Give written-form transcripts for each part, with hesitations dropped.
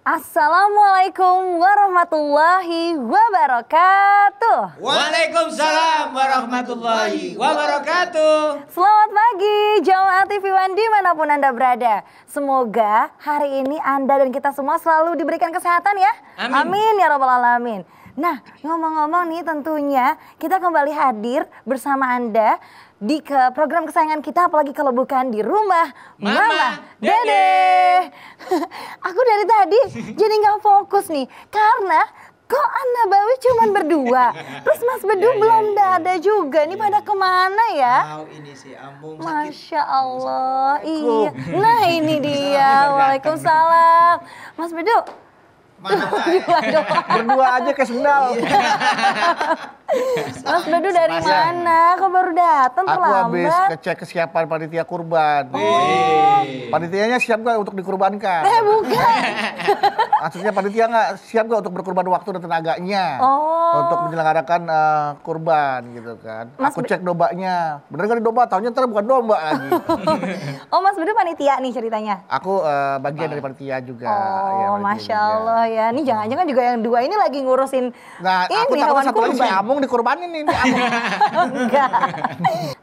Assalamualaikum warahmatullahi wabarakatuh. Waalaikumsalam warahmatullahi wabarakatuh. Selamat pagi Jamaah TV One dimanapun Anda berada. Semoga hari ini Anda dan kita semua selalu diberikan kesehatan ya. Amin. Amin ya rabbal alamin. Nah, ngomong-ngomong nih tentunya kita kembali hadir bersama Anda di program kesayangan kita, apalagi kalau bukan di rumah Mama Dede. Aku dari tadi jadi nggak fokus nih karena kok Anda Bawi cuman berdua, terus Mas Bedu belum ada juga. Ini pada kemana ya? Ini sih ambung sakit. Masya Allah, iya. Nah ini dia. Waalaikumsalam. Mas Bedu. Mana berdua aja kayak sendal. Mas Bedu dari mana? Kok baru datang Aku terlambat? habis ngecek kesiapan panitia kurban. Panitianya siap gak untuk dikurbankan? Bukan. Maksudnya panitia nggak siap gak untuk berkurban waktu dan tenaganya untuk menyelenggarakan kurban gitu kan? Mas Aku cek dombanya, bener gak di domba? Taunya ntar bukan domba lagi. Oh Mas Bedu panitia nih ceritanya? Aku bagian dari panitia juga. Oh ya, Masya juga. Allah ya. Ini jangan-jangan juga yang dua ini lagi ngurusin Nah, aku ini takutnya hewan satu lagi si kurban. Amung dikurbanin nih. Amung. Enggak.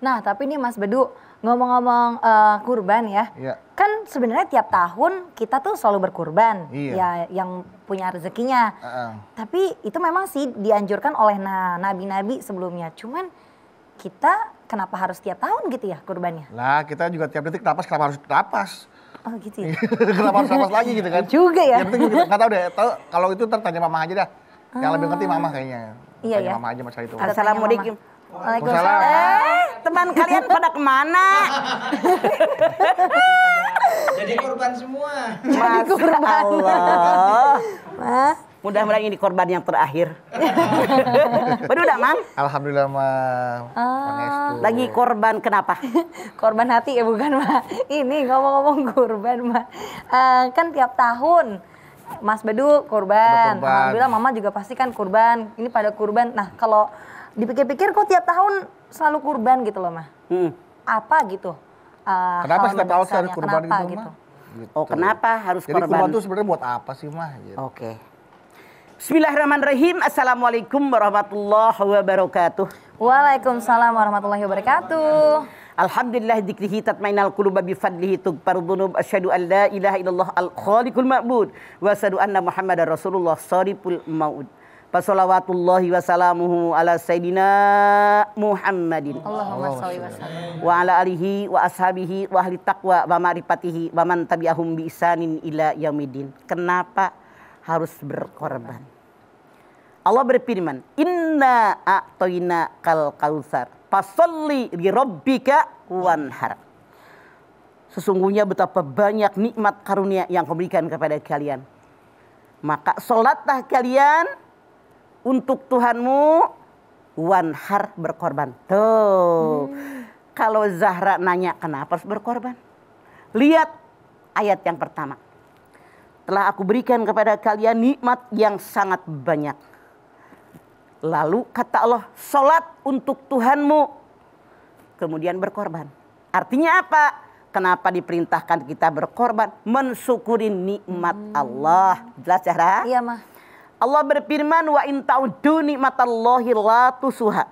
Nah tapi nih Mas Bedu ngomong-ngomong kurban ya. Iya. Kan sebenarnya tiap tahun kita tuh selalu berkurban. Iya. Ya yang punya rezekinya. Tapi itu memang sih dianjurkan oleh nabi-nabi sebelumnya. Cuman kita kenapa harus tiap tahun gitu ya kurbannya? Lah kita juga tiap detik napas, kenapa harus napas? Oh gitu ya. Kenapa harus napas lagi gitu kan? Juga ya. Yang penting gitu, nggak tahu deh. Tahu kalau itu ntar tanya mama aja dah. Yang lebih ngerti mama kayaknya. Iya Tanya ya. mama aja masalah itu. Assalamualaikum. Waalaikumsalam. Teman kalian pada kemana? Jadi korban semua. Masya Allah. Mas. Mudah-mudahan ini korban yang terakhir. Bener udah, Mang? Alhamdulillah mah. Pangestu. Lagi korban kenapa? Korban hati ya bukan mah. Ini ngomong-ngomong kurban mah. Kan tiap tahun Mas Bedu kurban. Kurban. Alhamdulillah Mama juga pasti kan kurban. Ini pada kurban. Nah kalau dipikir-pikir kok tiap tahun selalu kurban gitu loh Mah. Apa gitu? Kenapa hal setiap tahun mendasarnya? harus kurban Kenapa gitu, gitu? Mah? Gitu. Oh, kenapa harus Jadi kurban korban? tuh sebenarnya buat apa sih mah? Gitu. Oke. Bismillahirrahmanirrahim. Assalamualaikum warahmatullahi wabarakatuh. Waalaikumsalam warahmatullahi wabarakatuh. Alhamdulillah dzikrihi tatmainal quluba bi fadlihi tughfaru dzunub asyhadu an la ilaha illallah al khaliqul ma'bud wa asyhadu anna muhammadar rasulullah shariful maud. Fassalawatullahi wassalamuhu ala sayyidina Muhammadin Allahumma sholli wa sallim. wa ala alihi wa ashabihi wa ahli taqwa wa ma'rifatihi wa man tabi'ahum bi isanin ila yaumidin. Kenapa harus berkorban? Allah berfirman, "Inna a'toina kal kautsar, fasholli li rabbika wanhar." Sesungguhnya betapa banyak nikmat karunia yang Kau berikan kepada kalian. Maka sholatlah kalian untuk Tuhanmu, wanhar, berkorban. Tuh. Kalau Zahra nanya kenapa harus berkorban? Lihat ayat yang pertama. Telah aku berikan kepada kalian nikmat yang sangat banyak. Lalu kata Allah, sholat untuk Tuhanmu. Kemudian berkorban. Artinya apa? Kenapa diperintahkan kita berkorban? Mensyukuri nikmat Allah. Jelas Zahra? Iya Mah. Allah berfirman, wa in ta'uddu nikmatallahi la tusuha.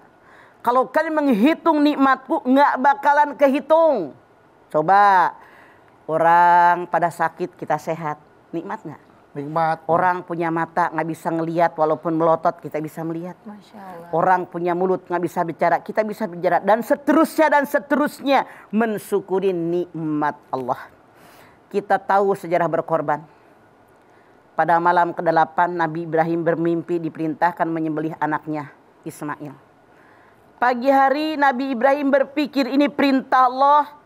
Kalau kalian menghitung nikmatku, nggak bakalan kehitung. Coba, orang pada sakit kita sehat, nikmat nggak? Nikmat. Orang punya mata nggak bisa ngelihat walaupun melotot kita bisa melihat. Masya Allah. Orang punya mulut nggak bisa bicara, kita bisa bicara. Dan seterusnya mensyukuri nikmat Allah. Kita tahu sejarah berkorban. Pada malam ke-8 Nabi Ibrahim bermimpi diperintahkan menyembelih anaknya Ismail. Pagi hari Nabi Ibrahim berpikir ini perintah Allah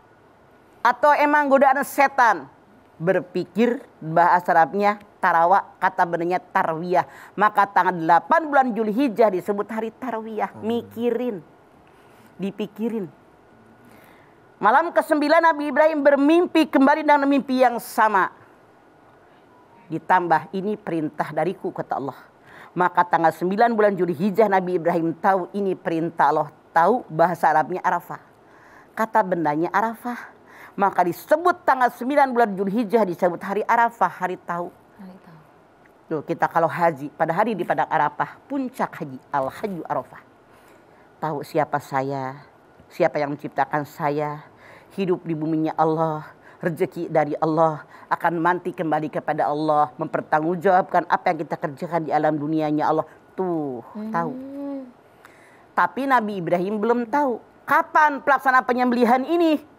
atau emang godaan setan. Berpikir bahasa Arabnya tarawa, kata benarnya tarwiyah. Maka tanggal 8 bulan Zulhijjah disebut hari tarwiyah. Mikirin, dipikirin. Malam ke-9 Nabi Ibrahim bermimpi kembali dengan mimpi yang sama. Ditambah ini perintah dariku kata Allah. Maka tanggal 9 bulan Zulhijjah Nabi Ibrahim tahu ini perintah Allah. Tahu bahasa Arabnya Arafah. Kata bendanya Arafah. Maka disebut tanggal 9 bulan Zulhijjah disebut hari Arafah, hari tahu. Tuh, kita kalau haji pada hari di Padang Arafah, puncak haji, Al-Hajju Arafah. Tahu siapa saya, siapa yang menciptakan saya, hidup di buminya Allah, rezeki dari Allah, akan mati kembali kepada Allah, mempertanggungjawabkan apa yang kita kerjakan di alam dunianya Allah. Tuh, tahu. Tapi Nabi Ibrahim belum tahu kapan pelaksanaan penyembelihan ini.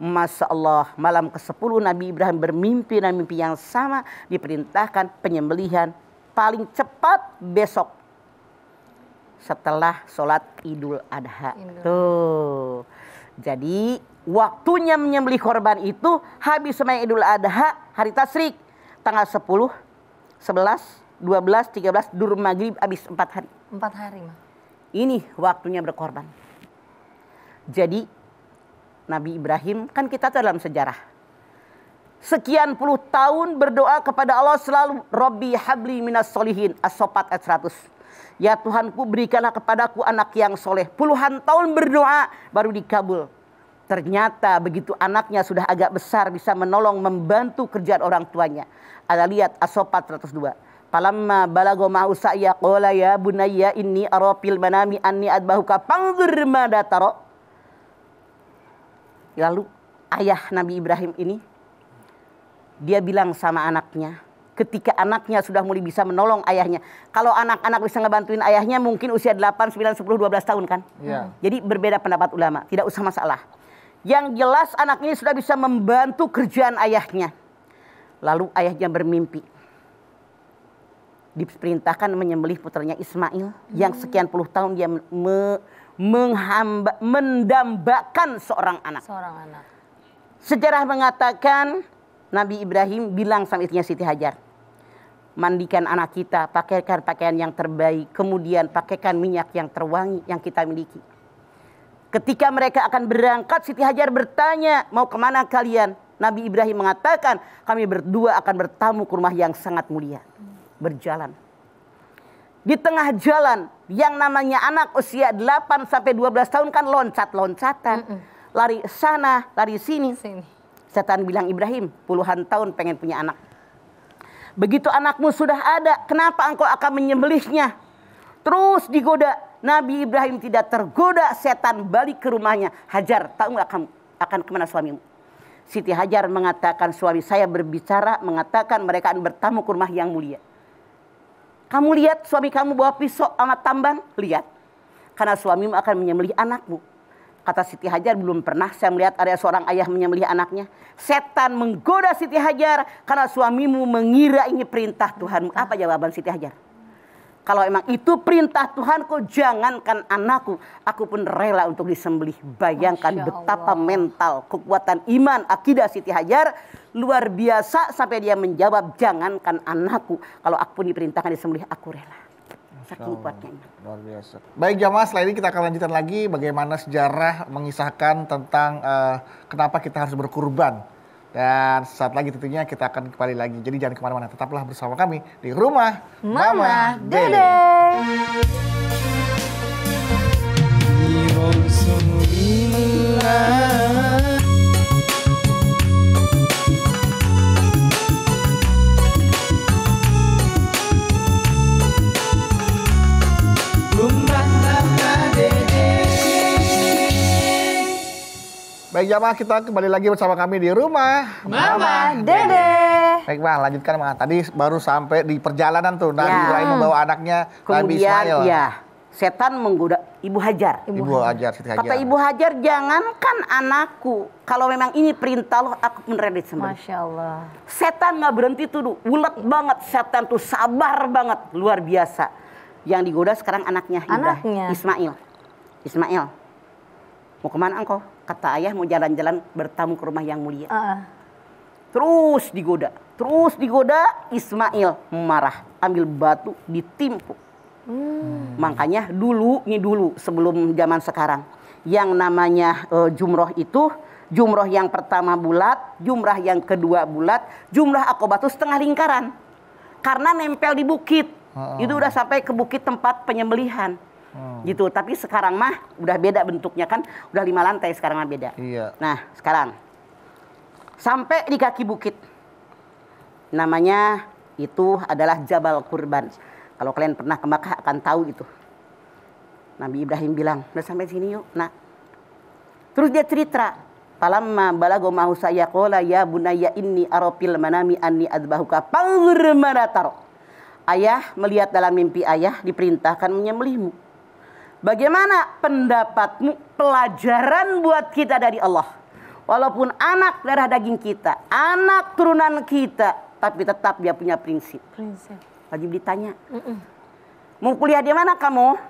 Masya Allah, malam ke-10 Nabi Ibrahim bermimpi dan mimpi yang sama, diperintahkan penyembelihan paling cepat besok setelah sholat Idul Adha. Tuh, jadi waktunya menyembelih korban itu habis sembahyang Idul Adha hari tasyrik tanggal 10, 11, 12, 13 dur maghrib habis 4 hari. 4 hari mah. Ini waktunya berkorban. Jadi Nabi Ibrahim, kan kita dalam sejarah, sekian puluh tahun berdoa kepada Allah selalu, Rabbi habli minas solihin, As-Sofat ayat 100. Ya Tuhanku, berikanlah kepadaku anak yang soleh. Puluhan tahun berdoa baru dikabul. Ternyata begitu anaknya sudah agak besar, bisa menolong, membantu kerjaan orang tuanya. Ada lihat As-Sofat 102. Palamma balago ma'u sa'ya qala ya bunayya inni ara fil manami anni adbahuka fanzur mada tara. Lalu ayah Nabi Ibrahim ini, dia bilang sama anaknya, ketika anaknya sudah mulai bisa menolong ayahnya. Kalau anak-anak bisa ngebantuin ayahnya mungkin usia 8, 9, 10, 12 tahun kan. Yeah. Jadi berbeda pendapat ulama, tidak usah masalah. Yang jelas anak ini sudah bisa membantu kerjaan ayahnya. Lalu ayahnya bermimpi. Diperintahkan menyembelih putranya Ismail yang sekian puluh tahun dia mendambakan seorang anak. Sejarah mengatakan Nabi Ibrahim bilang sama istrinya Siti Hajar, mandikan anak kita, pakaikan pakaian yang terbaik, kemudian pakaikan minyak yang terwangi yang kita miliki. Ketika mereka akan berangkat, Siti Hajar bertanya, mau kemana kalian? Nabi Ibrahim mengatakan, kami berdua akan bertamu ke rumah yang sangat mulia. Berjalan. Di tengah jalan, yang namanya anak usia 8 sampai 12 tahun kan loncat-loncatan. Lari sana, lari sini. Setan bilang, Ibrahim, puluhan tahun pengen punya anak. Begitu anakmu sudah ada, kenapa engkau akan menyembelihnya? Terus digoda. Nabi Ibrahim tidak tergoda, setan balik ke rumahnya. Hajar, tahu nggak kamu akan kemana suamimu? Siti Hajar mengatakan, suami saya berbicara, mengatakan mereka akan bertamu ke rumah yang mulia. Kamu lihat suami kamu bawa pisau amat tambang? Lihat. Karena suamimu akan menyembelih anakmu. Kata Siti Hajar, belum pernah saya melihat ada seorang ayah menyembelih anaknya. Setan menggoda Siti Hajar karena suamimu mengira ini perintah Tuhan. Apa jawaban Siti Hajar? Kalau emang itu perintah Tuhanku, jangankan anakku, aku pun rela untuk disembelih. Bayangkan betapa mental, kekuatan iman, akidah Siti Hajar luar biasa sampai dia menjawab, jangankan anakku, kalau aku pun diperintahkan disembelih, aku rela. Saking kuatnya. Luar biasa. Baik jamaah, setelah ini kita akan lanjutkan lagi bagaimana sejarah mengisahkan tentang kenapa kita harus berkurban. Dan saat lagi tentunya kita akan kembali lagi. Jadi jangan kemana-mana, tetaplah bersama kami di Rumah Mama Dede. Baik jamaah, kita kembali lagi bersama kami di Rumah Mama Dede. Baik Bang, lanjutkan Bang. Tadi baru sampai di perjalanan tuh Nabi Ibrahim membawa anaknya Nabi Ismail. Ya, setan menggoda Ibu Hajar. Ibu Hajar, Siti Hajar. Kata Ibu Hajar, jangankan anakku, kalau memang ini perintah Allah, aku beneran disembelih. Masya Allah. Setan nggak berhenti tuh, ulet banget. Setan tuh sabar banget, luar biasa. Yang digoda sekarang anaknya. Ismail. Ismail, mau kemana engkau? Kata ayah, mau jalan-jalan bertamu ke rumah yang mulia. Terus digoda, Ismail marah, ambil batu ditimpu. Makanya dulu sebelum zaman sekarang, yang namanya jumroh itu, jumroh yang pertama bulat, jumrah yang kedua bulat, jumrah Aqabah itu setengah lingkaran. Karena nempel di bukit, itu udah sampai ke bukit tempat penyembelihan. Gitu, tapi sekarang mah udah beda bentuknya kan, udah 5 lantai sekarang mah beda. Iya. Nah sekarang sampai di kaki bukit, namanya Itu adalah Jabal Kurban. Kalau kalian pernah ke Makkah akan tahu itu. Nabi Ibrahim bilang, udah sampai sini yuk, nak. Terus dia cerita, falamma balago mahu saya qala ya bunayya inni arafil manami anni adbahuka fanzur mana tara. Ayah melihat dalam mimpi ayah diperintahkan menyembelihmu. Bagaimana pendapatmu? Pelajaran buat kita dari Allah. Walaupun anak darah daging kita, anak turunan kita, tapi tetap dia punya prinsip. Wajib ditanya. Mau kuliah di mana kamu?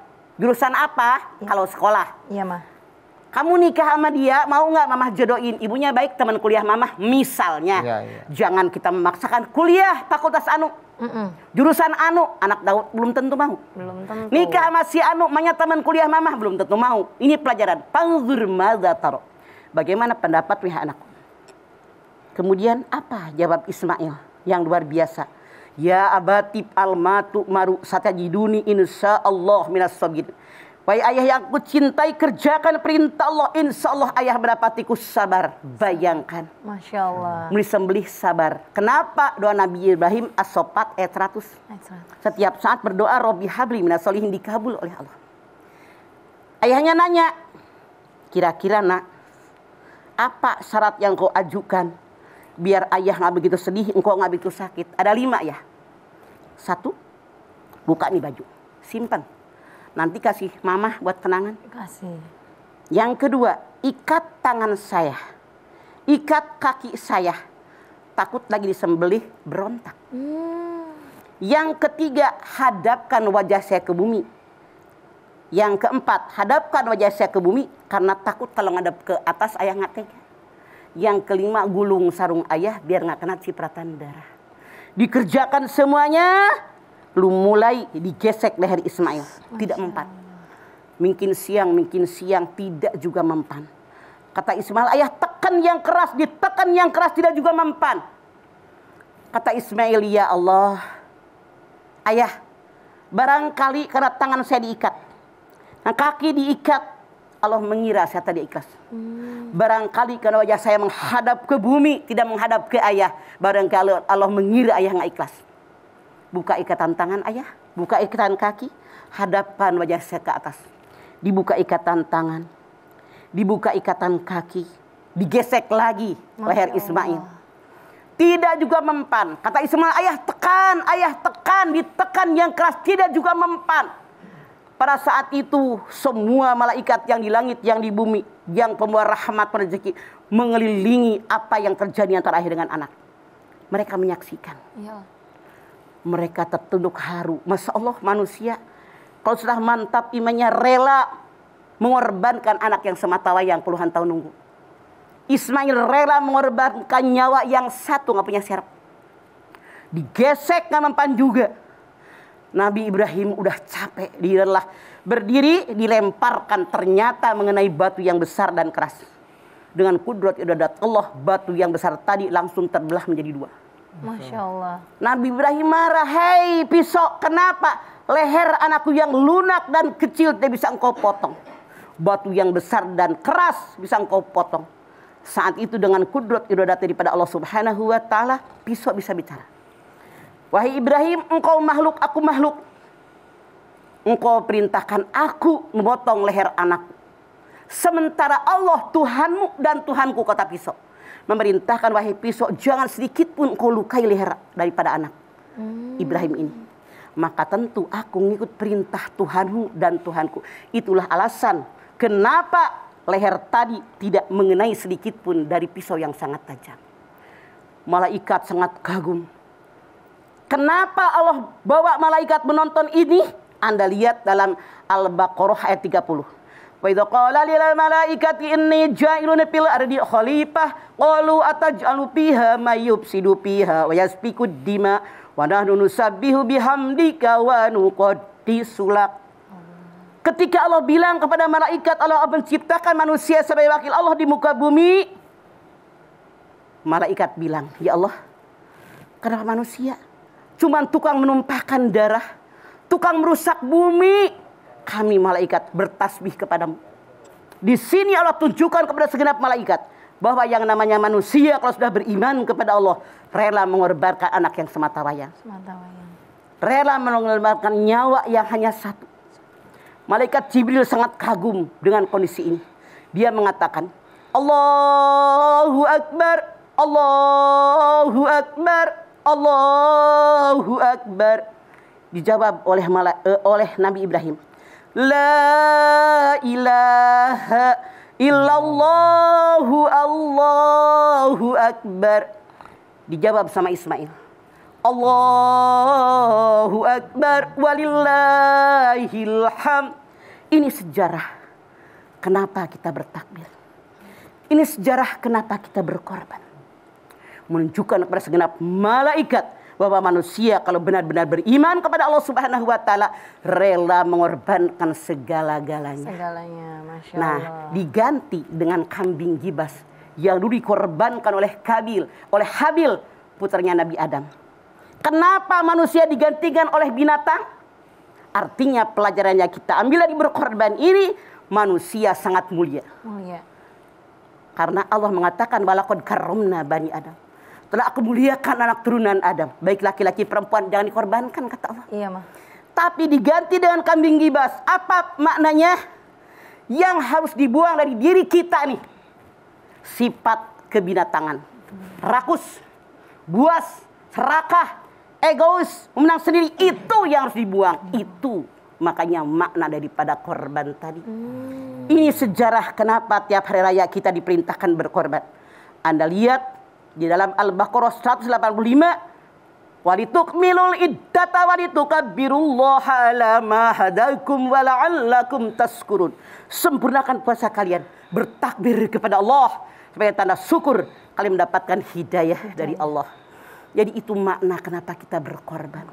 Jurusan apa? Ya. Kalau sekolah. Iya, Ma. Kamu nikah sama dia, mau nggak mamah jodohin? Ibunya baik, teman kuliah mamah. Misalnya, jangan kita memaksakan kuliah fakultas anu. Jurusan anu, anak Daud belum tentu mau. Belum tentu. Nikah sama si anu, manya teman kuliah mamah belum tentu mau. Ini pelajaran. Panzur madza taro. Bagaimana pendapat wahai anakku? Kemudian apa jawab Ismail yang luar biasa? Ya abatib almatu maru satajiduni insyaallah minas sabirin. Wahai ayah yang aku cintai, kerjakan perintah Allah, insya Allah ayah mendapatiku sabar. Bayangkan. Masya Allah. Disembelih sabar. Kenapa doa Nabi Ibrahim as-Sofat ayat 100? Setiap saat berdoa Robbi habli minas solihin dikabul oleh Allah. Ayahnya nanya, kira-kira nak, apa syarat yang kau ajukan biar ayah nggak begitu sedih, engkau nggak begitu sakit? Ada 5 ya. 1, buka nih baju, simpan. Nanti kasih mamah buat kenangan. Kasih. Yang kedua, ikat tangan saya, ikat kaki saya. Takut lagi disembelih berontak. Yang ketiga, hadapkan wajah saya ke bumi. Yang keempat, hadapkan wajah saya ke bumi karena takut kalau ngadap ke atas ayah nggak tega. Yang kelima, gulung sarung ayah biar nggak kena cipratan darah. Dikerjakan semuanya, lu mulai digesek leher Ismail. Tidak mempan. Mungkin siang tidak juga mempan. Kata Ismail, ayah tekan yang keras, ditekan yang keras tidak juga mempan. Kata Ismail, ya Allah, ayah, barangkali karena tangan saya diikat, nah kaki diikat, Allah mengira saya tadi ikhlas. Barangkali karena wajah saya menghadap ke bumi, tidak menghadap ke ayah, barangkali Allah mengira ayah nggak ikhlas. Buka ikatan tangan ayah, buka ikatan kaki, hadapkan wajah saya ke atas. Dibuka ikatan tangan, dibuka ikatan kaki, digesek lagi leher Ismail. Tidak juga mempan. Kata Ismail, ayah tekan, ditekan yang keras, tidak juga mempan. Pada saat itu semua malaikat yang di langit, yang di bumi, yang pembawa rahmat rezeki mengelilingi apa yang terjadi antara ayah dengan anak. Mereka menyaksikan. Ya. Mereka tertunduk haru. Masya Allah, manusia kalau sudah mantap imannya rela mengorbankan anak yang semata wayang puluhan tahun nunggu. Ismail rela mengorbankan nyawa yang satu nggak punya syarat. Digesek nggak mempan juga. Nabi Ibrahim udah capek, dia lelah. Berdiri, dilemparkan, ternyata mengenai batu yang besar dan keras. Dengan kudrat iradat Allah, batu yang besar tadi langsung terbelah menjadi 2. Masya Allah. Nabi Ibrahim marah, hei pisau, kenapa leher anakku yang lunak dan kecil tidak bisa engkau potong? Batu yang besar dan keras bisa engkau potong. Saat itu dengan kudrat iradat daripada Allah Subhanahu wa Ta'ala, pisau bisa bicara. Wahai Ibrahim, engkau makhluk, aku makhluk. Engkau perintahkan aku memotong leher anakku. Sementara Allah Tuhanmu dan Tuhanku, kata pisau, memerintahkan, wahai pisau, jangan sedikit pun engkau lukai leher daripada anak Ibrahim ini. Maka tentu aku mengikut perintah Tuhanmu dan Tuhanku. Itulah alasan kenapa leher tadi tidak mengenai sedikit pun dari pisau yang sangat tajam. Malaikat sangat kagum. Kenapa Allah bawa malaikat menonton ini? Anda lihat dalam Al-Baqarah ayat 30. Wa idza qala lil malaikati inni ja'ilun fil ardi khalifah qalu ataj'alu fiha may yufsidu fiha wa yasfiku dima wa nahnu nusabbihu bihamdika wa nuqaddisu lak. Ketika Allah bilang kepada malaikat, Allah menciptakan manusia sebagai wakil Allah di muka bumi. Malaikat bilang, ya Allah, kenapa manusia cuman tukang menumpahkan darah, tukang merusak bumi? Kami malaikat bertasbih kepadamu. Di sini Allah tunjukkan kepada segenap malaikat bahwa yang namanya manusia kalau sudah beriman kepada Allah rela mengorbankan anak yang semata wayang. Rela mengorbankan nyawa yang hanya satu. Malaikat Jibril sangat kagum dengan kondisi ini. Dia mengatakan, Allahu Akbar, Allahu Akbar, Allahu Akbar. Dijawab oleh Nabi Ibrahim, La ilaha illallahu Allahu Akbar. Dijawab sama Ismail, Allahu Akbar walillahil hamd. Ini sejarah kenapa kita bertakbir. Ini sejarah kenapa kita berkorban. Menunjukkan kepada segenap malaikat bahwa manusia kalau benar-benar beriman kepada Allah Subhanahu wa taala rela mengorbankan segala-galanya. Masya Nah, Allah. diganti dengan kambing gibas yang dulu dikorbankan oleh Habil, putranya Nabi Adam. Kenapa manusia digantikan oleh binatang? Artinya pelajarannya kita ambil dari berkorban ini, manusia sangat mulia. Karena Allah mengatakan walaqad karramna bani Adam. Telah aku muliakan anak turunan Adam. Baik laki-laki perempuan jangan dikorbankan kata Allah. Iya, Ma. Tapi diganti dengan kambing gibas. Apa maknanya? Yang harus dibuang dari diri kita nih. Sifat kebinatangan. Rakus, buas, serakah, egois, memenang sendiri, itu yang harus dibuang. Itu makanya makna daripada korban tadi. Ini sejarah kenapa tiap hari raya kita diperintahkan berkorban. Anda lihat di dalam Al-Baqarah 185, walitukmilul iddata walitukabbirullaha ala ma hadakum wa la'allakum tashkurun. Sempurnakan puasa kalian, bertakbir kepada Allah sebagai tanda syukur kalian mendapatkan hidayah dari Allah. Jadi itu makna kenapa kita berkorban.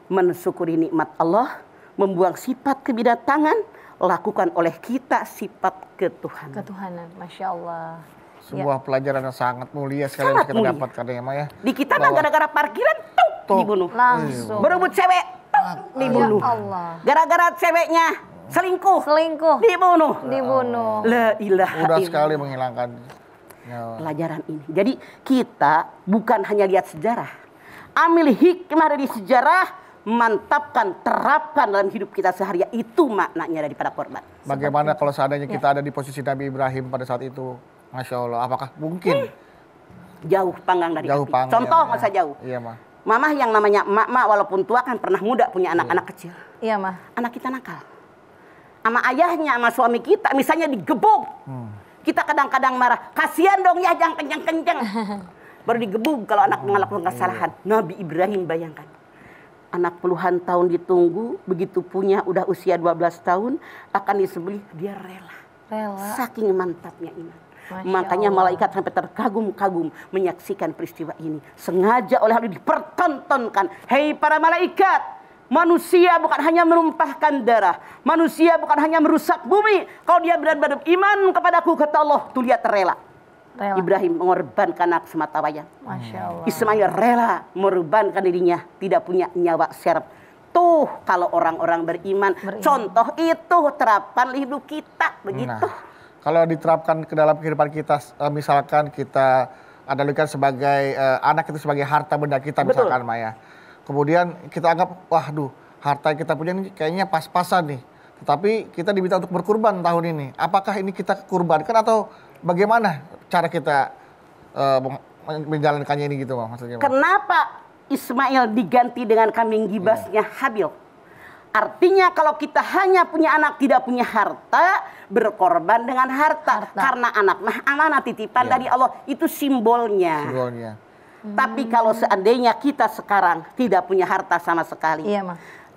Mensyukuri nikmat Allah, membuang sifat kebinatangan, lakukan oleh kita sifat ketuhanan. Masya Allah. Sebuah pelajaran yang sangat mulia sekali yang kita dapatkan ya, Ma ya. Di kita mah gara-gara parkiran dibunuh. Langsung. Berebut cewek dibunuh. Ya Allah. Gara-gara ceweknya selingkuh dibunuh. La ilaha Mudah illallah. sekali menghilangkan Pelajaran ini. Jadi kita bukan hanya lihat sejarah. Ambil hikmah dari sejarah, mantapkan, terapkan dalam hidup kita sehari-hari. Itu maknanya daripada korban. Bagaimana kalau seandainya kita ada di posisi Nabi Ibrahim pada saat itu? Masya Allah, apakah mungkin? Jauh panggang dari Jauh api. panggang, Contoh ya, masa jauh. Iya, Ma. Mamah yang namanya emak-emak walaupun tua kan pernah muda punya anak-anak kecil. Iya, Ma. Anak kita nakal. Sama ayahnya, sama suami kita misalnya digebuk. Kita kadang-kadang marah, kasihan dong ya jangan kenceng-kenceng. Baru digebuk kalau anak melakukan kesalahan. Nabi Ibrahim bayangkan. Anak puluhan tahun ditunggu, begitu punya udah usia 12 tahun, akan disembelih, dia rela. Saking mantapnya iman. Makanya malaikat sampai terkagum-kagum menyaksikan peristiwa ini. Sengaja oleh Allah dipertontonkan. Hei para malaikat, manusia bukan hanya menumpahkan darah. Manusia bukan hanya merusak bumi. Kalau dia benar-benar iman kepadaku, kata Allah, tuh lihat rela. Ibrahim mengorbankan anak semata wayang. Masya Allah. Ismail rela mengorbankan dirinya, tidak punya nyawa serep. Tuh kalau orang-orang beriman, contoh itu terapan hidup kita begitu. Kalau diterapkan ke dalam kehidupan kita, misalkan kita analogikan sebagai anak itu sebagai harta benda kita, misalkan Maya. Kemudian kita anggap, waduh, harta yang kita punya ini kayaknya pas-pasan nih. Tetapi kita diminta untuk berkurban tahun ini. Apakah ini kita kurbankan atau bagaimana cara kita menjalankannya ini gitu, maksudnya? Kenapa Ismail diganti dengan kambing gibasnya Habil? Artinya kalau kita hanya punya anak tidak punya harta, berkorban dengan harta. Karena anak mah amanah titipan dari Allah, itu simbolnya. Tapi kalau seandainya kita sekarang tidak punya harta sama sekali,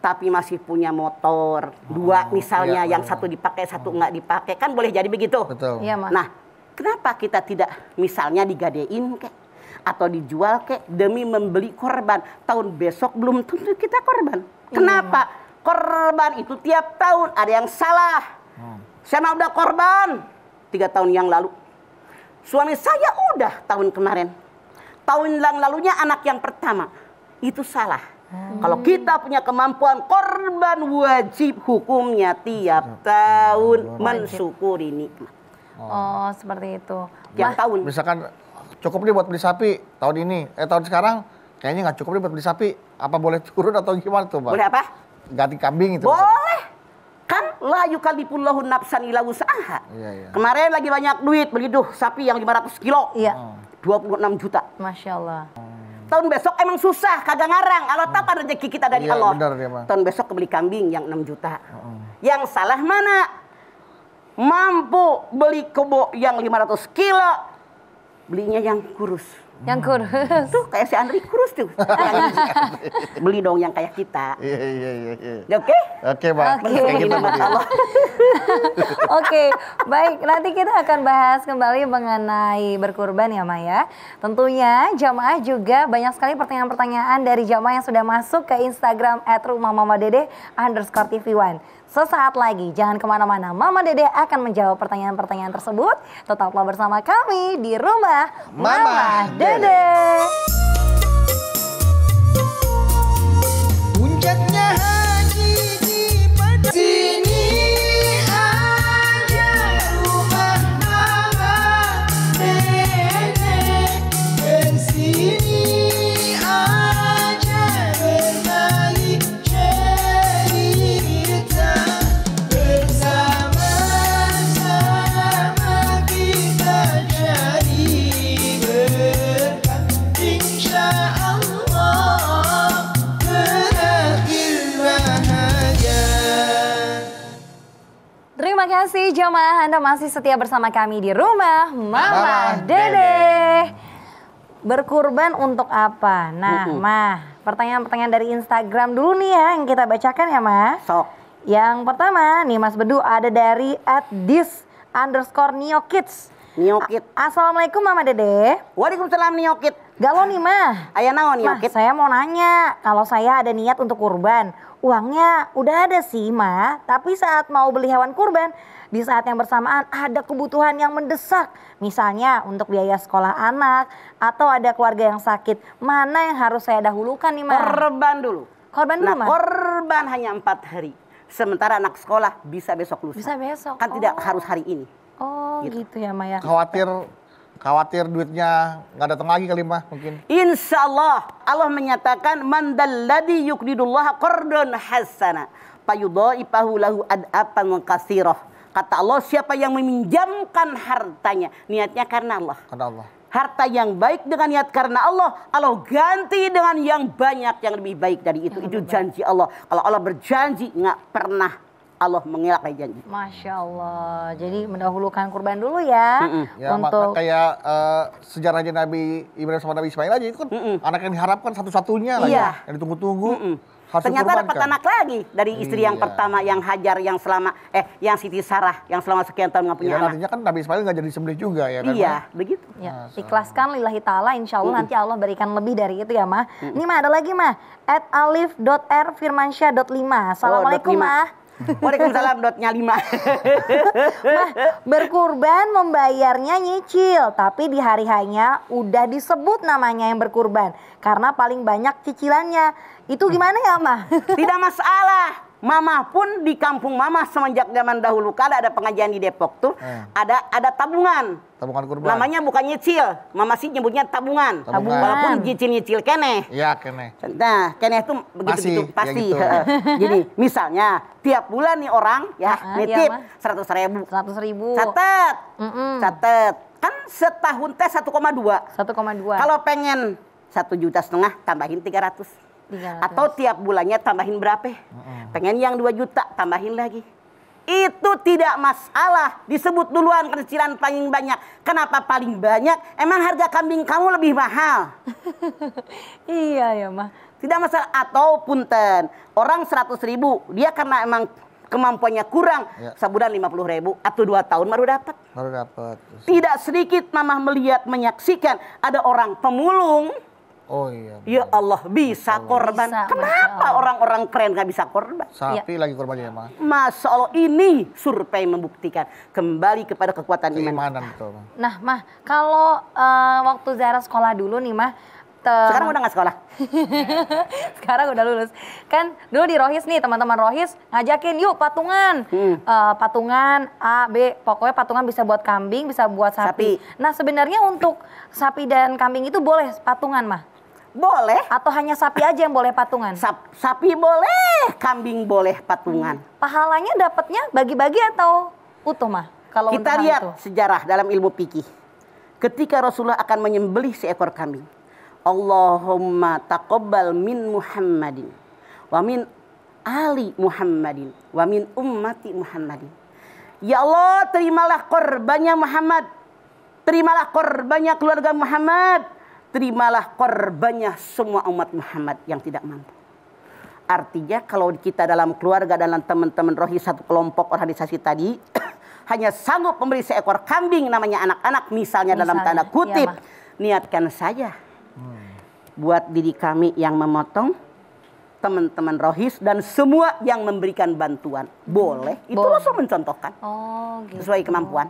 tapi masih punya motor dua misalnya, yang satu dipakai satu nggak dipakai, kan boleh jadi begitu. Betul. Nah, kenapa kita tidak misalnya digadein kek atau dijual kek demi membeli korban? Tahun besok belum tentu kita korban. Kenapa? Korban itu tiap tahun ada yang salah. Saya mah udah korban 3 tahun yang lalu. Suami saya udah tahun kemarin. Tahun yang lalunya anak yang pertama. Itu salah. Kalau kita punya kemampuan, korban wajib hukumnya tiap tahun mensyukuri nikmat. Oh, seperti itu. Tiap tahun. Misalkan cukup nih buat beli sapi tahun ini, tahun sekarang kayaknya nggak cukup nih buat beli sapi. Apa boleh turun atau gimana tuh, Bang? Boleh apa? Ganti kambing itu. Boleh. Kan la yukallifullahu nafsan illa wus'aha. Iya. Kemarin lagi banyak duit beli sapi yang 500 kilo. Iya. 26 juta. Masya Allah. Tahun besok emang susah, kagak ngarang. Allah tahu rezeki kita dari Iya, Allah. benar dia, Bang. Tahun besok beli kambing yang 6 juta. Yang salah mana? Mampu beli kebo yang 500 kilo, belinya yang kurus. Yang kurus. Tuh kayak si Andri kurus tuh. Beli dong yang kayak kita. Iya. Oke? Oke, Bang. Oke. Kayak gitu berarti. Allah. Oke, baik. Nanti kita akan bahas kembali mengenai berkurban ya, Maya. Tentunya jamaah juga banyak sekali pertanyaan-pertanyaan dari jamaah yang sudah masuk ke Instagram @rumahmamadede_tv1. Sesaat lagi, jangan kemana-mana. Mama Dede akan menjawab pertanyaan-pertanyaan tersebut. Tetaplah bersama kami di Rumah Mama Dede. Puncaknya haji di pada sini aja rumah mama nenek, dan sini aja berbagi cerita, bersama-sama kita jadi berkah, insya Allah berakhir bahagia. Terima kasih jamaah, Anda masih setia bersama kami di Rumah Mama Dede. Berkurban untuk apa? Nah, Mah, pertanyaan-pertanyaan dari Instagram dulu nih ya yang kita bacakan ya, Mah. Sok. Yang pertama nih Mas Bedu ada dari @dis_neokids. Niokit. Assalamualaikum Mama Dede. Waalaikumsalam Niokit. Galau nih Mah. Aya naon Mah, Niokit? saya mau nanya, kalau saya ada niat untuk kurban, uangnya udah ada sih Mah, tapi saat mau beli hewan kurban, di saat yang bersamaan ada kebutuhan yang mendesak. Misalnya untuk biaya sekolah anak, atau ada keluarga yang sakit. Mana yang harus saya dahulukan nih Mah? Korban dulu. Korban dulu Nah, Mah? korban hanya 4 hari. Sementara anak sekolah bisa besok lusa. Bisa besok? Kan tidak harus hari ini. Oh gitu ya Maya. Khawatir duitnya nggak datang lagi kali, Mah, mungkin. Insya Allah Allah menyatakan man dalladhi yuqridullah qardun hasana fayudha'ifahu lahu ad'afan katsirah. Kata Allah, siapa yang meminjamkan hartanya niatnya karena Allah. Karena Allah. Harta yang baik dengan niat karena Allah, Allah ganti dengan yang banyak yang lebih baik dari itu. Itu janji Allah. Kalau Allah berjanji nggak pernah Allah mengelak janji. Masya Allah. Jadi mendahulukan kurban dulu ya. Ya, Untuk kayak sejarahnya Nabi Ibrahim sama Nabi Ismail aja itu kan anak yang diharapkan satu-satunya lah Iya. ya, yang ditunggu-tunggu. Harus Ternyata dapat dikorbankan. anak lagi dari istri yang Iya. pertama, yang Hajar, yang selama yang Siti Sarah yang selama sekian tahun nggak punya Ya, anak. nantinya kan Nabi Ismail nggak jadi sembelih juga ya kan? Iya, Mah? begitu. ya, ikhlaskan lillahi ta'ala, insya Allah nanti Allah berikan lebih dari itu ya Mah. Ini Mah ada lagi Mah, @alif.r_firmansyah.5. Assalamualaikum .5. Mah. Waalaikumsalam .nya 5. Mah, berkurban membayarnya nyicil, tapi di hari hanya udah disebut namanya yang berkurban karena paling banyak cicilannya. Itu gimana ya Mah? Tidak masalah. Mama pun di kampung Mama semenjak zaman dahulu kala ada pengajian di Depok tuh, ada tabungan. Tabungan kurban. Namanya bukan nyicil, Mama sih nyebutnya tabungan. Tabungan. Walaupun nyicil keneh. Iya, kene. Nah, keneh itu begitu-begitu Pasti, pasti. ya gitu. Jadi misalnya tiap bulan nih orang ya nitip iya, Mah. 100.000. 100.000. Catet. Catet. Kan setahun teh 1,2. 1,2. Kalau pengen 1,5 juta tambahin 300. 300. Atau tiap bulannya tambahin berapa? Pengen yang 2 juta tambahin lagi. Itu tidak masalah. Disebut duluan kecilan paling banyak. Kenapa paling banyak? Emang harga kambing kamu lebih mahal? Iya ya Mah. Tidak masalah. Atau punten, orang 100.000, dia karena emang kemampuannya kurang, sebulan 50.000 atau 2 tahun baru dapat. Baru dapat. Tidak sedikit Mamah melihat, menyaksikan ada orang pemulung. Oh iya. Ya Allah, bisa korban. Bisa, Masya Kenapa Allah. orang-orang keren gak bisa korban? Sapi lagi korbannya ya, Mah. Masya Allah, ini survei membuktikan. Kembali kepada kekuatan iman. Keimanan betul, Mah. Nah Mah, kalau waktu Zara sekolah dulu nih Mah, Sekarang udah gak sekolah? sekarang udah lulus. Kan dulu di Rohis nih, teman-teman Rohis ngajakin yuk patungan. Patungan A, B, pokoknya patungan bisa buat kambing, bisa buat sapi. Nah sebenarnya untuk sapi dan kambing itu boleh patungan mah? Boleh. Atau hanya sapi aja yang boleh patungan? Sapi boleh, kambing boleh patungan. Pahalanya dapatnya bagi-bagi atau utuh mah? Kalau Kita untuk hal lihat itu? sejarah dalam ilmu fikih. Ketika Rasulullah akan menyembelih seekor kambing. Allahumma taqabbal min Muhammadin wa min ali Muhammadin wa min ummati Muhammadin. Ya Allah, terimalah korbannya Muhammad. Terimalah korbannya keluarga Muhammad. Terimalah korbannya semua umat Muhammad yang tidak mampu. Artinya kalau kita dalam keluarga, dalam teman-teman rohi satu kelompok organisasi tadi hanya sanggup memberi seekor kambing namanya anak-anak misalnya dalam tanda kutip, niatkan saja buat diri kami yang memotong, teman-teman rohis dan semua yang memberikan bantuan. Boleh, itu Rasul mencontohkan. Oh, gitu. Sesuai kemampuan.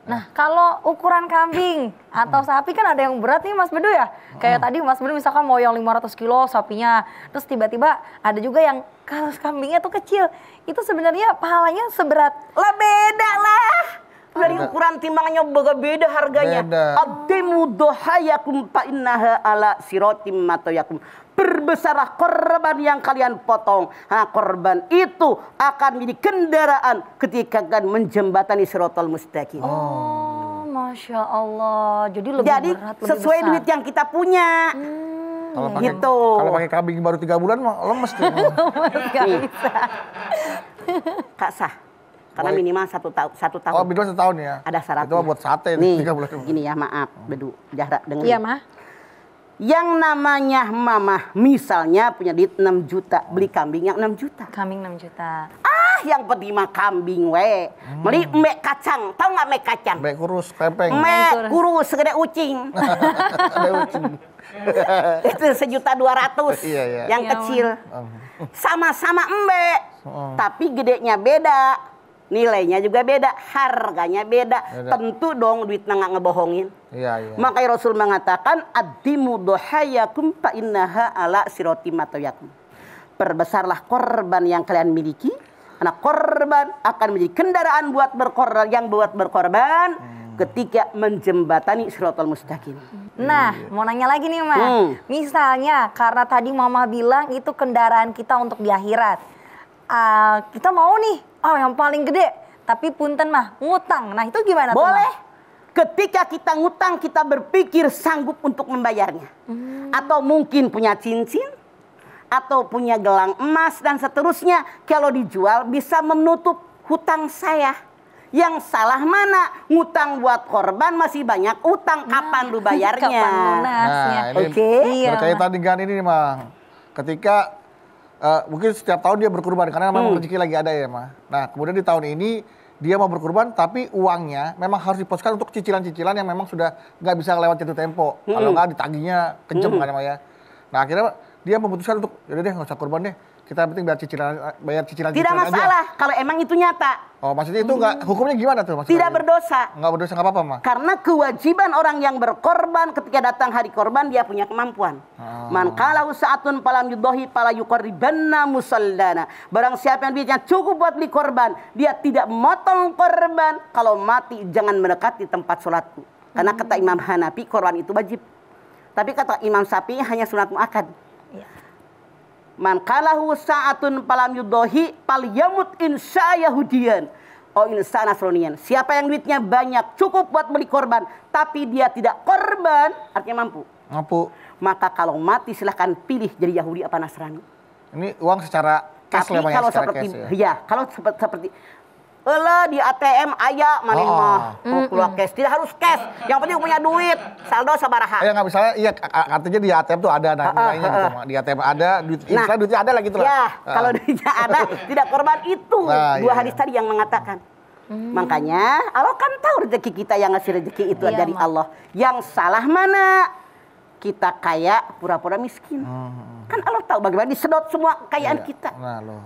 Nah, kalau ukuran kambing atau sapi kan ada yang berat nih Mas Bedu ya. Kayak tadi Mas Bedu misalkan mau yang 500 kilo sapinya. Terus tiba-tiba ada juga yang kalau kambingnya tuh kecil. Itu sebenarnya pahalanya seberat. Lah beda lah. Dari ukuran timbangannya beda harganya. Addimu dohayakum fa innaha ala siratim matoyakum. Perbesarlah korban yang kalian potong. Nah, korban itu akan menjadi kendaraan ketika akan menjembatani siratal mustaqim. Oh, Masya Allah. Jadi lebih berat, lebih sesuai besar. duit yang kita punya. Gitu. Kalau pakai kambing baru 3 bulan mah lemes tuh. Gak bisa. Kak sah. Karena minimal 1 tahun. Oh, minimal 1 tahun ya. Ada syaratnya. Itu buat sate nih 3 bulan. Gini ya, maaf, Bedu, Zahra dengerin. Iya, Mah. Yang namanya mamah misalnya punya duit 6 juta, beli kambing yang 6 juta. Kambing 6 juta. Yang penting mah kambing we. Beli mek kacang, tahu nggak mek kacang? Mek kurus, pempeng. Mek kurus segede ucing. Ada ucing. Itu 1.200.000 Iya. yang Iya, kecil. Sama-sama embek, tapi gedenya beda. Nilainya juga beda, harganya beda. Tentu dong duitnya nggak ngebohongin. Iya. Makanya Rasul mengatakan addimu dohayakum fa innaha ala sirati matoyakum. Perbesarlah korban yang kalian miliki. Karena korban akan menjadi kendaraan buat berkorban ketika menjembatani siratal mustaqim. Nah, mau nanya lagi nih, Mah. Misalnya karena tadi Mama bilang itu kendaraan kita untuk di akhirat. Kita mau nih, yang paling gede, tapi punten Mah, ngutang. Nah, itu gimana tuh, Boleh. Mah? Ketika kita ngutang, kita berpikir sanggup untuk membayarnya. Atau mungkin punya cincin, atau punya gelang emas, dan seterusnya. Kalau dijual, bisa menutup hutang saya. Yang salah mana? Ngutang buat korban masih banyak utang. Kapan lu bayarnya? Kapan lunasnya? Nah, ini Iya, berkaitan dengan ini nih, Mang. Ketika mungkin setiap tahun dia berkurban karena memang rezeki lagi ada ya, Mah. Nah, kemudian di tahun ini dia mau berkurban tapi uangnya memang harus diposkan untuk cicilan-cicilan yang memang sudah nggak bisa lewat jatuh tempo. Kalau nggak ditagihnya kejem kan ya. Nah, akhirnya dia memutuskan untuk yaudah deh nggak usah kurban deh. Kita penting bayar cicilan Tidak masalah aja. kalau emang itu nyata. Oh, maksudnya itu nggak hukumnya gimana tuh? Maksudnya? Tidak berdosa. Nggak berdosa nggak apa-apa, Mah. Karena kewajiban orang yang berkorban ketika datang hari korban dia punya kemampuan. Man kalau saatun palam yudohi pala yuqarribanna musallana. Barang siapa yang duitnya cukup buat beli korban, dia tidak memotong korban. Kalau mati jangan mendekati tempat sholatku. Karena kata Imam Hanafi korban itu wajib. Tapi kata Imam Syafi'i hanya sunat muakkad. Man kalahu sa'atun palam yudohi pal yamut insya Yahudian. Oh insya Nasronian. Siapa yang duitnya banyak cukup buat beli korban, tapi dia tidak korban, artinya mampu. Maka kalau mati silahkan pilih jadi Yahudi apa Nasrani. Ini uang secara cash tapi lah, kalau secara seperti cash, ya. kalau seperti di ATM aya maneh mah keluar cash, tidak harus cash. Yang penting punya duit, saldo sabaraha. Ya nggak misalnya, iya artinya di ATM tuh ada nilainya gitu, Mak. Di ATM ada, duitnya ada lah gitu lah. Ya, kalau duitnya ada, tidak korban itu. Dua hadis tadi yang mengatakan. Makanya Allah kan tahu rezeki kita, yang ngasih rezeki itu dari Allah. Yang salah mana? Kita kaya pura-pura miskin. Kan Allah tahu bagaimana disedot semua kekayaan kita.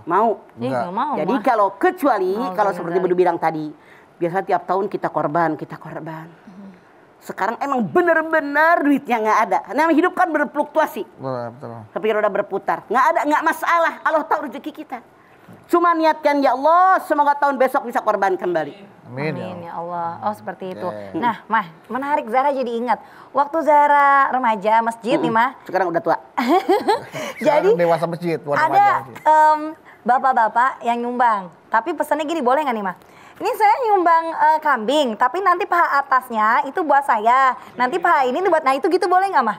Mau? Nggak mau. Jadi kecuali kalau seperti Bedu bilang tadi, biasa tiap tahun kita korban. Sekarang emang bener-bener duitnya nggak ada. Namanya hidup kan berfluktuasi. Betul. Tapi roda berputar. Nggak ada, nggak masalah. Allah tahu rezeki kita. Cuma niatkan, ya Allah, semoga tahun besok bisa korban kembali. Amin. Amin ya Allah. Oh seperti itu. Oke. Nah, Mah, menarik Zahra jadi ingat. Waktu Zahra remaja masjid nih, Mah. Sekarang udah tua. Jadi Sekarang dewasa masjid, bukan ada remaja masjid. bapak-bapak yang nyumbang. Tapi pesannya gini, boleh nggak nih, Mah? Ini saya nyumbang kambing, tapi nanti paha atasnya itu buat saya. Nanti paha ini buat, nah itu gitu boleh nggak, Mah?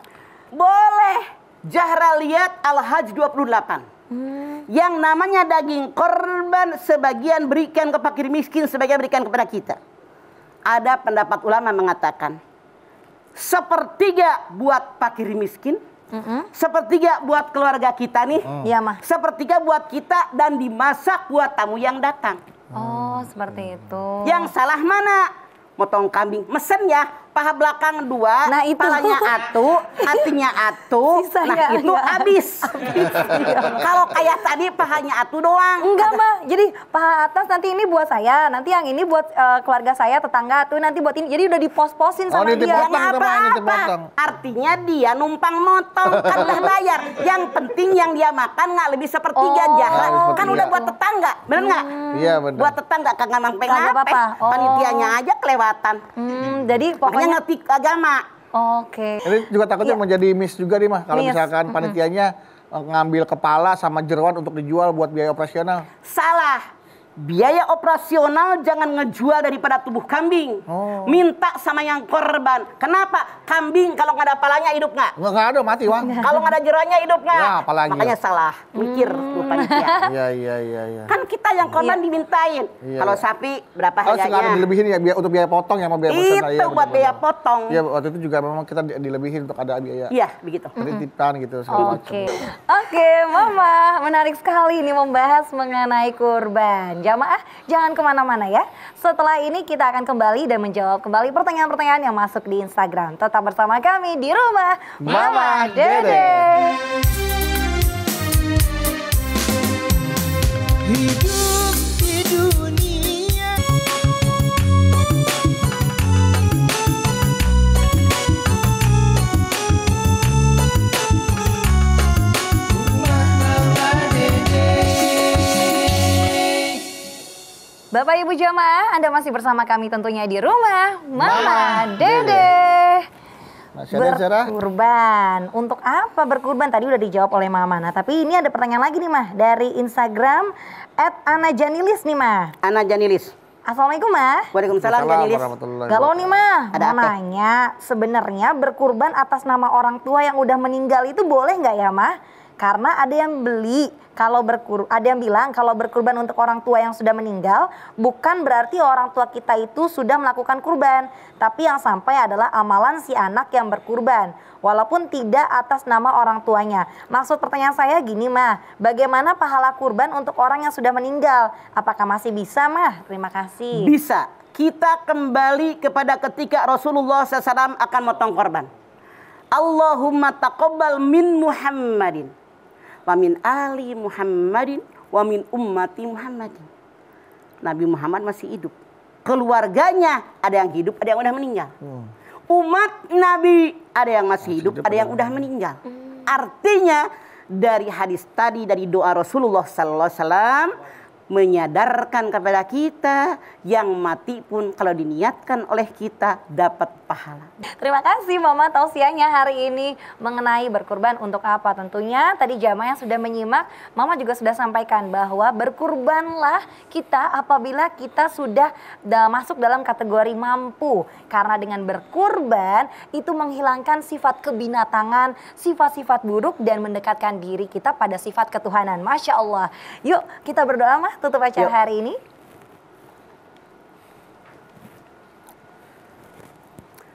Boleh. Zahra lihat Al-Hajj 28. Yang namanya daging korban sebagian berikan ke fakir miskin, sebagian berikan kepada kita. Ada pendapat ulama mengatakan sepertiga buat fakir miskin, sepertiga buat keluarga kita nih, Iya, Mah. sepertiga buat kita dan dimasak buat tamu yang datang. Oh, seperti itu. Yang salah mana? Motong kambing, mesen ya, paha belakang 2, Nah, itu. palanya atu, hatinya atu, Sisanya nah itu ya. habis. Kalau kayak tadi pahanya atu doang. Enggak, Mah. Jadi paha atas nanti ini buat saya, nanti yang ini buat keluarga saya, tetangga tuh nanti buat ini. Jadi udah dipos-posin Oh, sama nitip dia. potong. Yang Teman, nitip potong. apa-apa. Artinya dia numpang motong, kan udah bayar. Yang penting yang dia makan nggak lebih sepertiga Oh. Zahra. Lebih Kan sepertiga. udah buat tetangga, bener nggak? Iya benar. Buat tetangga kagak mampu Kagak apa-apa. Oh. Panitianya aja kelewatan. Jadi Makanya pokoknya ngerti agama. oke. Ini juga takutnya Iya. menjadi miss juga nih, Mah. Kalau Miss. misalkan panitianya ngambil kepala sama jeroan untuk dijual buat biaya operasional. Salah. Biaya operasional jangan ngejual daripada tubuh kambing. Oh. Minta sama yang korban. Kenapa? Kambing kalau nggak ada palanya hidup nggak? Nggak ada, mati, Wang. Kalau nggak ada jeroannya hidup nggak? Wah, apalagi Makanya ya. salah. Mikir tuh panitia. Iya. Kan kita yang korban dimintain. Iya, Kalau iya. sapi berapa Oh, sekarang harganya? dilebihin ya untuk biaya potong ya sama biaya operasional. Itu buat biaya potong. Iya, waktu itu juga memang kita dilebihin untuk ada biaya Iya, begitu. titipan gitu segala macam. Oke, Mama, menarik sekali ini membahas mengenai kurban. Jamaah, jangan kemana-mana ya. Setelah ini kita akan kembali dan menjawab kembali pertanyaan-pertanyaan yang masuk di Instagram. Tetap bersama kami di Rumah Mama Dede. Hidup di dunia Rumah Mama Dede. Bapak Ibu jamaah, Anda masih bersama kami tentunya di Rumah Mama Dede. Masih ada Zahra? Berkurban. Untuk apa berkurban? Tadi udah dijawab oleh Mama. Nah, tapi ini ada pertanyaan lagi nih, Mah. Dari Instagram @anajanilis nih, Mah. Ana Janilis. Assalamualaikum, Mah. Waalaikumsalam Janilis. warahmatullahi Galau nih, Mah. Ada Mau apa? nanya, sebenarnya berkurban atas nama orang tua yang udah meninggal itu boleh nggak ya, Mah? Karena ada yang ada yang bilang kalau berkurban untuk orang tua yang sudah meninggal bukan berarti orang tua kita itu sudah melakukan kurban, tapi yang sampai adalah amalan si anak yang berkurban, walaupun tidak atas nama orang tuanya. Maksud pertanyaan saya gini, Mah, bagaimana pahala kurban untuk orang yang sudah meninggal? Apakah masih bisa, Mah? Terima kasih. Bisa. Kita kembali kepada ketika Rasulullah SAW akan motong korban. Allahumma taqabbal min Muhammadin wa min ali Muhammadin wa min ummati Muhammadin. Nabi Muhammad masih hidup. Keluarganya ada yang hidup, ada yang udah meninggal. Umat Nabi ada yang masih hidup, ada yang udah meninggal. Artinya dari hadis tadi, dari doa Rasulullah sallallahu alaihi wasallam menyadarkan kepada kita yang mati pun kalau diniatkan oleh kita dapat pahala. Terima kasih Mama tausiahnya hari ini mengenai berkurban untuk apa. Tentunya tadi jamaah yang sudah menyimak, Mama juga sudah sampaikan bahwa berkurbanlah kita apabila kita sudah masuk dalam kategori mampu. Karena dengan berkurban itu menghilangkan sifat kebinatangan, sifat-sifat buruk dan mendekatkan diri kita pada sifat ketuhanan. Masya Allah. Yuk kita berdoa, Mah, tutup acara Yuk. hari ini.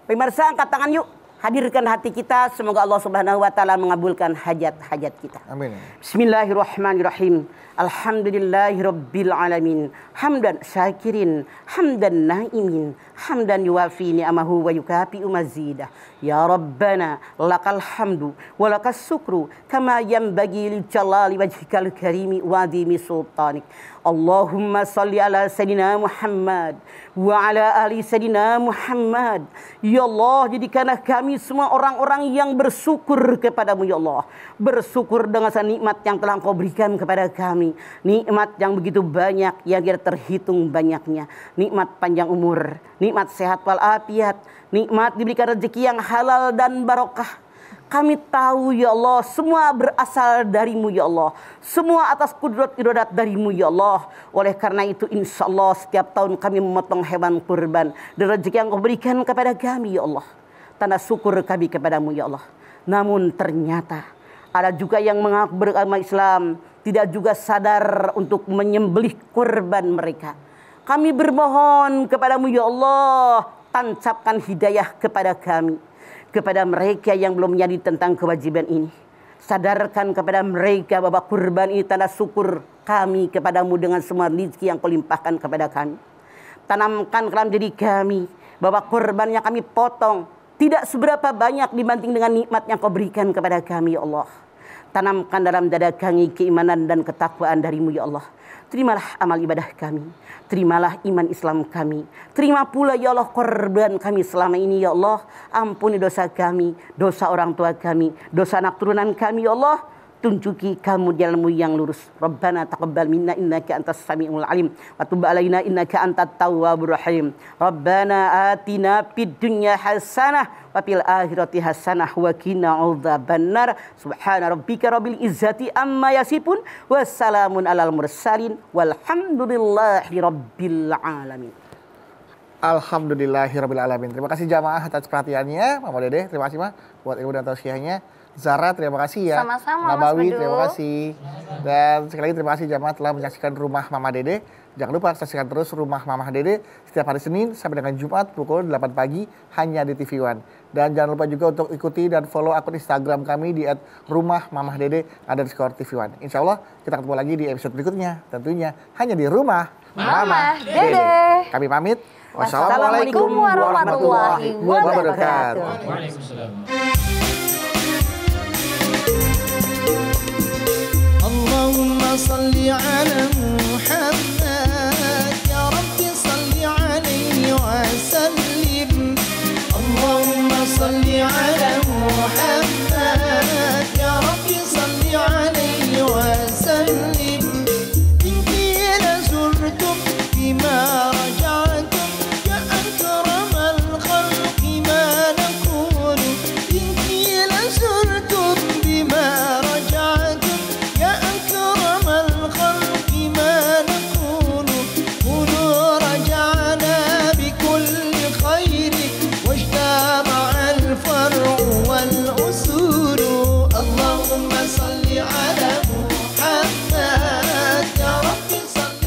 Pemirsa, angkat tangan yuk. Hadirkan hati kita, semoga Allah Subhanahu wa taala mengabulkan hajat-hajat kita. Amin. Bismillahirrahmanirrahim. Alhamdulillahirabbil alamin. Hamdan syakirin, hamdan naimin, hamdan yuwafi ni'amahu wa yukafi'u mazidah. Ya Rabbana lakal hamdu wa lakas syukru kama yanbaghi li jalali wajhikal karimi wa adhimi sultanik. Allahumma salli ala Sayyidina Muhammad wa ala ali Sayyidina Muhammad. Ya Allah, jadikanlah kami semua orang-orang yang bersyukur kepadamu ya Allah. Bersyukur dengan nikmat yang telah Engkau berikan kepada kami. Nikmat yang begitu banyak yang tidak terhitung banyaknya. Nikmat panjang umur, nikmat sehat walafiat, nikmat diberikan rezeki yang halal dan barokah. Kami tahu ya Allah, semua berasal darimu ya Allah. Semua atas kudrat iradat darimu ya Allah. Oleh karena itu insya Allah setiap tahun kami memotong hewan kurban. Dan rezeki yang Kau berikan kepada kami ya Allah. Tanda syukur kami kepadamu ya Allah. Namun ternyata ada juga yang mengaku beragama Islam, tidak juga sadar untuk menyembelih kurban mereka. Kami bermohon kepadamu ya Allah, tancapkan hidayah kepada kami, kepada mereka yang belum menyadari tentang kewajiban ini. Sadarkan kepada mereka bahwa kurban ini tanda syukur kami kepadamu dengan semua rezeki yang Kau limpahkan kepada kami. Tanamkan dalam diri kami bahwa kurban yang kami potong tidak seberapa banyak dibanding dengan nikmat yang Kau berikan kepada kami ya Allah. Tanamkan dalam dada kami keimanan dan ketakwaan darimu ya Allah. Terimalah amal ibadah kami. Terimalah iman Islam kami. Terima pula ya Allah korban kami selama ini ya Allah. Ampuni dosa kami, dosa orang tua kami, dosa anak turunan kami ya Allah. Tunjuki kamu jalanmu yang lurus. Rabbana taqabbal minna innaka antas samiul alim wa tub alaina innaka antat tawwabur rahim. Rabbana atina fid dunya hasanah wa fil akhirati hasanah wa qina adzabannar. Subhana rabbika rabbil izzati amma yasifun wa salamun alal mursalin walhamdulillahi rabbil alamin. Alhamdulillahirabbil alamin. Terima kasih jamaah atas perhatiannya, Mama Dede. Terima kasih, Ma, buat ilmu dan tausiahnya. Zara, terima kasih ya. Sama-sama, Nabawi, Mas Bedu. terima kasih. Dan sekali lagi terima kasih jamaah telah menyaksikan Rumah Mama Dede. Jangan lupa saksikan terus Rumah Mama Dede setiap hari Senin sampai dengan Jumat pukul 8 pagi hanya di TV One. Dan jangan lupa juga untuk ikuti dan follow akun Instagram kami di @rumahmamahdede_TV1. Insya Allah kita ketemu lagi di episode berikutnya. Tentunya hanya di Rumah Mama Dede. Kami pamit. Wassalamualaikum warahmatullahi wabarakatuh. Waalaikumsalam. Allahumma salli ala Muhammad, ya Rabbi salli alaihi wa sallim. Allahumma salli ala Muhammad, ya Rabbi salli alaihi wa sallim. Inni la zurtum bima raja'tum ya akramal khalqi ma nakunu. Inni la zurtum bima raja'tum ya akramal khalqi ma nakunu. Kunu raja'na bikulli khairin wajtama'a al-far'u wal usulu. Allahumma salli ala